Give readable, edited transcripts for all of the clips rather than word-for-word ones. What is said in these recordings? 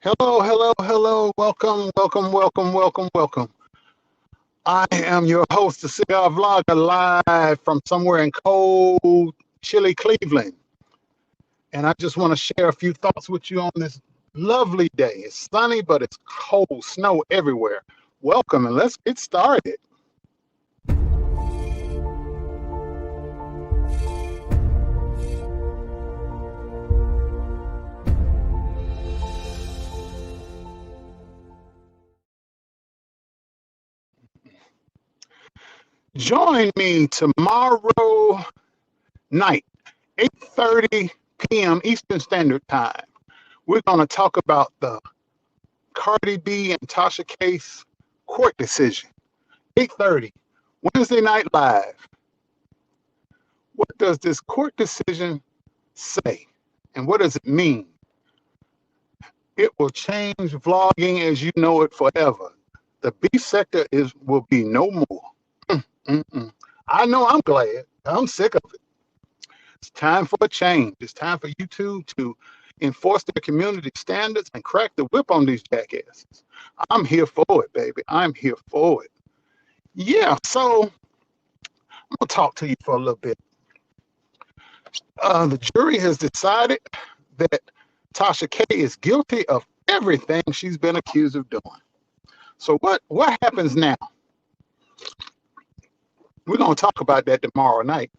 Hello, hello, hello. Welcome, welcome, welcome, welcome, welcome. I am your host, the Cigar Vlogger, live from somewhere in cold, chilly Cleveland. And I just want to share a few thoughts with you on this lovely day. It's sunny, but it's cold, snow everywhere. Welcome, and let's get started. Join me tomorrow night, 8:30 p.m. Eastern Standard Time. We're going to talk about the Cardi B and Tasha K's court decision. 8:30, Wednesday Night Live. What does this court decision say? And what does it mean? It will change vlogging as you know it forever. The beef sector will be no more. Mm-mm. I know I'm glad. I'm sick of it. It's time for a change. It's time for YouTube to enforce their community standards and crack the whip on these jackasses. I'm here for it, baby. I'm here for it. Yeah, so I'm going to talk to you for a little bit. The jury has decided that Tasha K is guilty of everything she's been accused of doing. So what happens now? We're going to talk about that tomorrow night.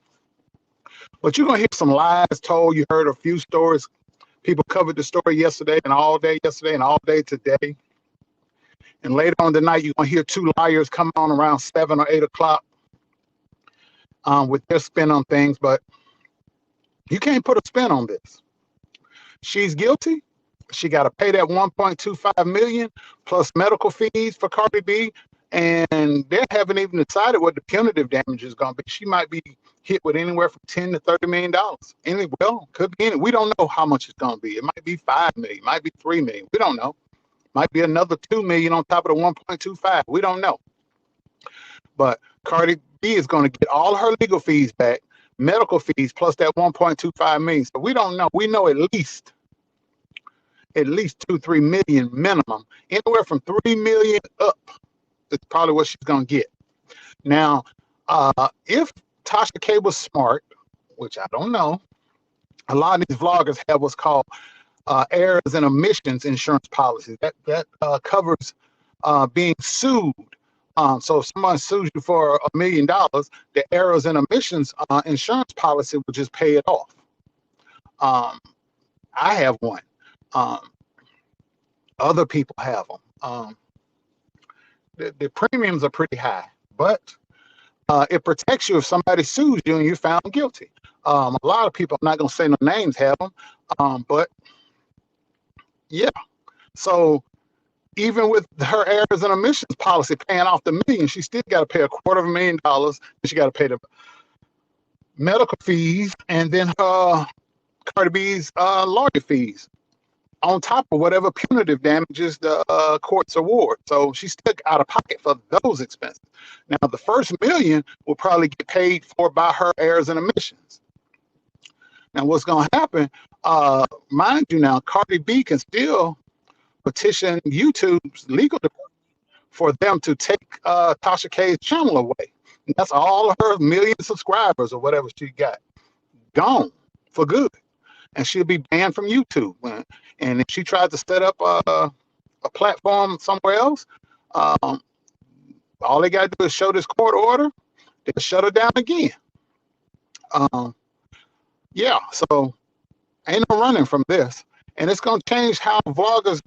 But you're going to hear some lies told. You heard a few stories. People covered the story yesterday and all day today. And later on tonight, you're going to hear two liars come on around 7 or 8 o'clock with their spin on things. But you can't put a spin on this. She's guilty. She got to pay that $1.25 million plus medical fees for Cardi B. And they haven't even decided what the punitive damage is going to be. She might be hit with anywhere from $10 to $30 million. Could be. We don't know how much it's going to be. It might be $5 million, might be $3 million. We don't know. Might be another $2 million on top of the 1.25. We don't know. But Cardi B is going to get all her legal fees back, medical fees plus that 1.25 million. So we don't know. We know at least 2-3 million minimum. Anywhere from 3 million up is probably what she's going to get. Now, if Tasha K was smart, which I don't know, a lot of these vloggers have what's called errors and omissions insurance policies. That covers being sued. So if someone sues you for $1 million, the errors and omissions insurance policy will just pay it off. I have one. Other people have them. The premiums are pretty high, but it protects you if somebody sues you and you're found guilty. A lot of people, I'm not going to say no names, have them. But yeah, so even with her errors and omissions policy paying off the million, she still got to pay $250,000. And she got to pay the medical fees and then Cardi B's lawyer fees on top of whatever punitive damages the courts award. So she's still out of pocket for those expenses. Now, the first $1 million will probably get paid for by her errors and omissions. Now, what's going to happen, mind you now, Cardi B can still petition YouTube's legal department for them to take Tasha K's channel away. And that's all of her million subscribers or whatever she got. Gone for good. And she'll be banned from YouTube. And if she tries to set up a platform somewhere else, all they got to do is show this court order. They'll shut her down again. Yeah, so ain't no running from this. And it's going to change how vloggers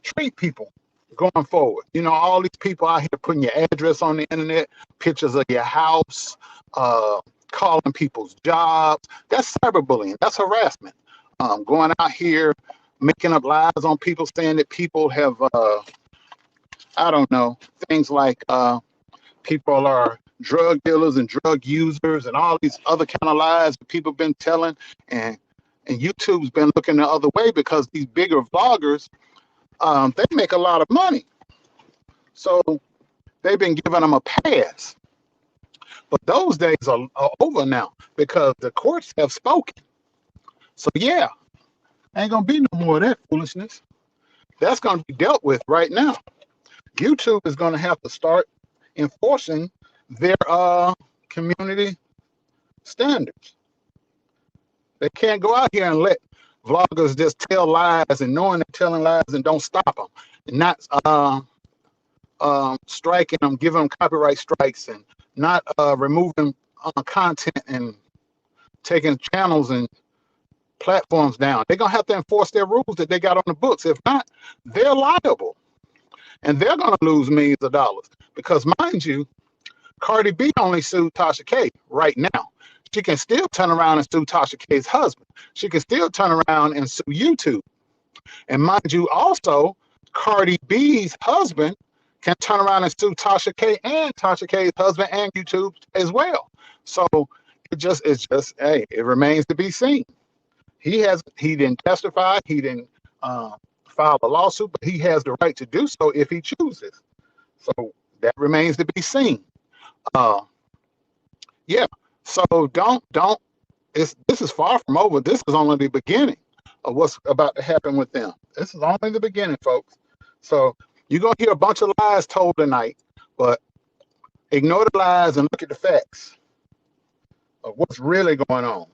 treat people going forward. You know, all these people out here putting your address on the internet, pictures of your house, calling people's jobs. That's cyberbullying. That's harassment. Going out here, making up lies on people, saying that people have, I don't know, things like people are drug dealers and drug users and all these other kind of lies that people have been telling. And YouTube's been looking the other way because these bigger vloggers, they make a lot of money. So they've been giving them a pass. But those days are over now because the courts have spoken. So yeah, ain't gonna be no more of that foolishness. That's going to be dealt with right now. YouTube is going to have to start enforcing their community standards. They can't go out here and let vloggers just tell lies and knowing they're telling lies and don't stop them, and not striking them, giving them copyright strikes, and not removing content and taking channels and platforms down. They're going to have to enforce their rules that they got on the books. If not, they're liable, and they're going to lose millions of dollars. Because mind you, Cardi B only sued Tasha K right now. She can still turn around and sue Tasha K's husband. She can still turn around and sue YouTube. And mind you, also, Cardi B's husband can turn around and sue Tasha K and Tasha K's husband and YouTube as well. So it's just, hey, it remains to be seen. He didn't testify, he didn't file a lawsuit, but he has the right to do so if he chooses. So that remains to be seen. Yeah. So this is far from over. This is only the beginning of what's about to happen with them. This is only the beginning, folks. So you're gonna hear a bunch of lies told tonight, but ignore the lies and look at the facts of what's really going on.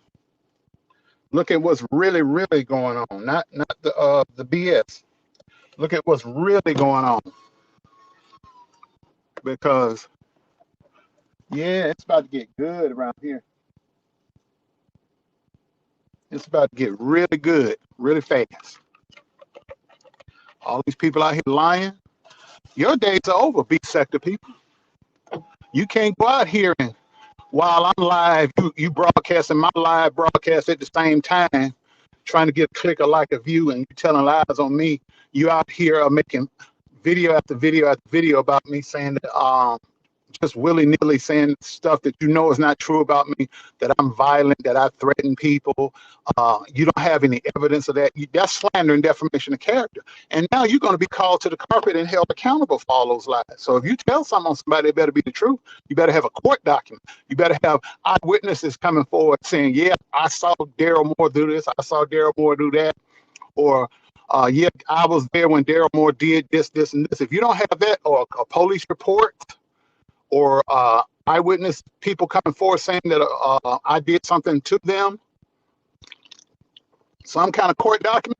Look at what's really, really going on, not the BS. Look at what's really going on. Because yeah, it's about to get good around here. It's about to get really good, really fast. All these people out here lying. Your days are over, B sector people. You can't go out here and while I'm live, you broadcasting my live broadcast at the same time, trying to get a click or like a view, and you telling lies on me. You out here making video after video after video about me, saying that just willy-nilly saying stuff that you know is not true about me, that I'm violent, that I threaten people. You don't have any evidence of that. That's slander and defamation of character. And now you're going to be called to the carpet and held accountable for all those lies. So if you tell something on somebody, it better be the truth. You better have a court document. You better have eyewitnesses coming forward saying, yeah, I saw Daryl Moore do this. I saw Daryl Moore do that. Or, yeah, I was there when Daryl Moore did this, this, and this. If you don't have that, or a police report, or eyewitness people coming forward saying that I did something to them, some kind of court document,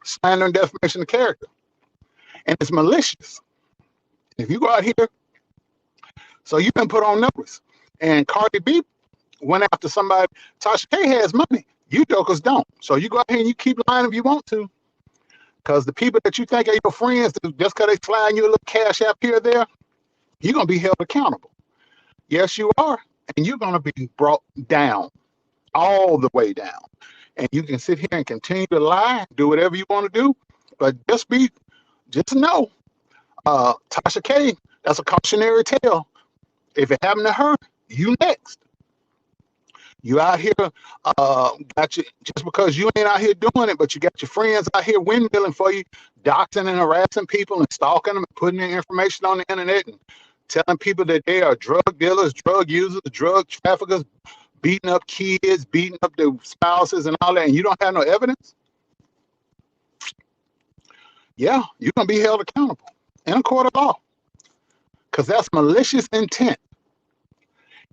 slander and defamation of character. And it's malicious. If you go out here, so you've been put on notice. And Cardi B went after somebody. Tasha K has money. You jokers don't. So you go out here and you keep lying if you want to. Because the people that you think are your friends, just because they slide you a little cash app here or there, you're going to be held accountable. Yes, you are. And you're going to be brought down, all the way down. And you can sit here and continue to lie, do whatever you want to do. But just know, Tasha K, that's a cautionary tale. If it happened to her, you next. You out here, got you, just because you ain't out here doing it, but you got your friends out here windmilling for you, doxing and harassing people and stalking them and putting their information on the internet and telling people that they are drug dealers, drug users, drug traffickers, beating up kids, beating up their spouses and all that, and you don't have no evidence. Yeah, you're going to be held accountable in a court of law, because that's malicious intent.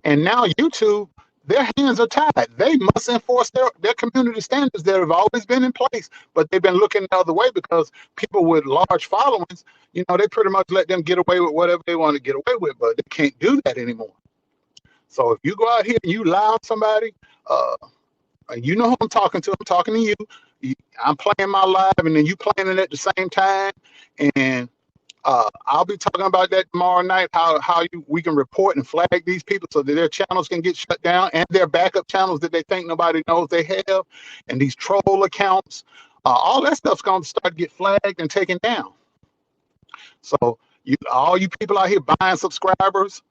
And now YouTube, their hands are tied. They must enforce their community standards that have always been in place, but they've been looking the other way because people with large followings, you know, they pretty much let them get away with whatever they want to get away with, but they can't do that anymore. So if you go out here and you lie on somebody, you know who I'm talking to. I'm talking to you. I'm playing my live, and then you playing it at the same time, and I'll be talking about that tomorrow night, how we can report and flag these people so that their channels can get shut down, and their backup channels that they think nobody knows they have, and these troll accounts. All that stuff's going to start to get flagged and taken down. So all you people out here buying subscribers,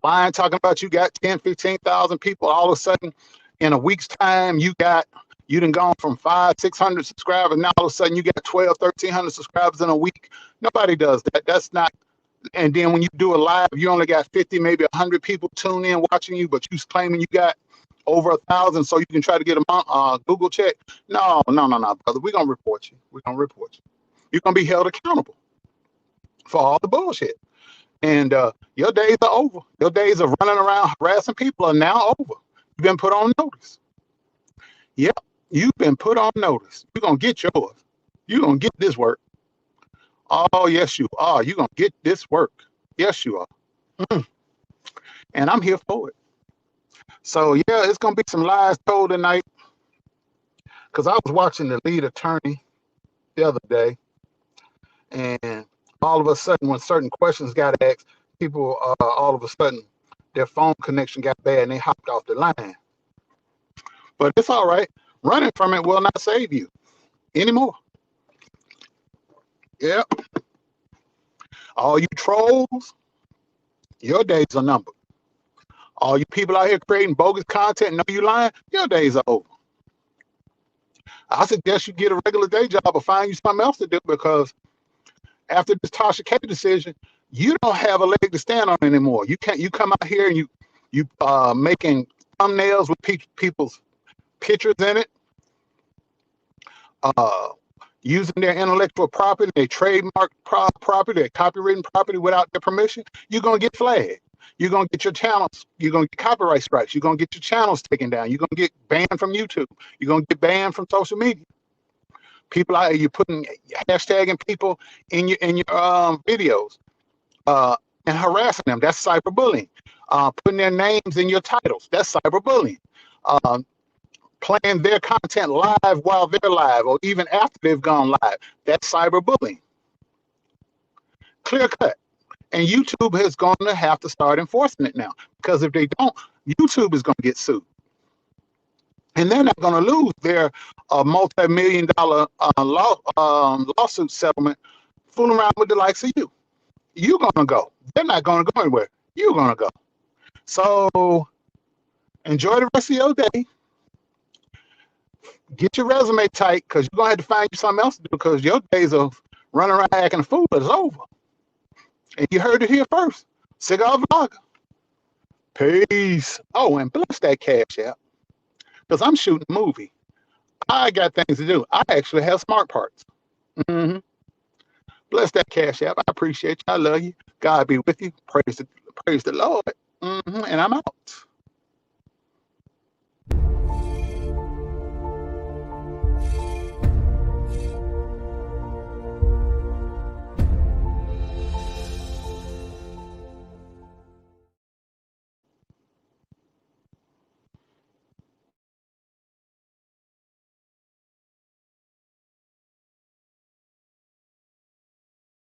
lying, talking about you got 10, 15,000 people, all of a sudden in a week's time, you done gone from 500, 600 subscribers. Now all of a sudden you got 1,200, 1,300 subscribers in a week. Nobody does that. That's not. And then when you do a live, you only got 50, maybe 100 people tune in watching you, but you claiming you got over 1,000 so you can try to get a Google check. No, brother. We're going to report you. We're going to report you. You're going to be held accountable for all the bullshit. And your days are over. Your days of running around harassing people are now over. You've been put on notice. Yep, you've been put on notice. You're going to get yours. You're going to get this work. Oh, yes, you are. You're going to get this work. Yes, you are. And I'm here for it. So, yeah, it's going to be some lies told tonight. Because I was watching the lead attorney the other day. And all of a sudden, when certain questions got asked, people, all of a sudden, their phone connection got bad and they hopped off the line. But it's all right. Running from it will not save you anymore. Yep. All you trolls, your days are numbered. All you people out here creating bogus content, know you lying, your days are over. I suggest you get a regular day job or find you something else to do, because after this Tasha K decision, you don't have a leg to stand on anymore. You can't. You come out here and you making thumbnails with people's pictures in it, using their intellectual property, their trademark property, their copywritten property without their permission. You're gonna get flagged. You're gonna get your channels. You're gonna get copyright strikes. You're gonna get your channels taken down. You're gonna get banned from YouTube. You're gonna get banned from social media. People out here, you're putting hashtagging people in your videos and harassing them. That's cyberbullying. Putting their names in your titles. That's cyberbullying. Playing their content live while they're live, or even after they've gone live. That's cyberbullying. Clear cut. And YouTube is going to have to start enforcing it now, because if they don't, YouTube is going to get sued. And they're not going to lose their multi-million-dollar lawsuit settlement fooling around with the likes of you. You're going to go. They're not going to go anywhere. You're going to go. So enjoy the rest of your day. Get your resume tight, because you're going to have to find you something else to do, because your days of running around acting a fool is over. And you heard it here first. Cigar Vlogger. Peace. Oh, and bless that Cash App, because I'm shooting a movie. I got things to do. I actually have smart parts. Bless that Cash App. I appreciate you. I love you. God be with you. Praise the Lord. And I'm out.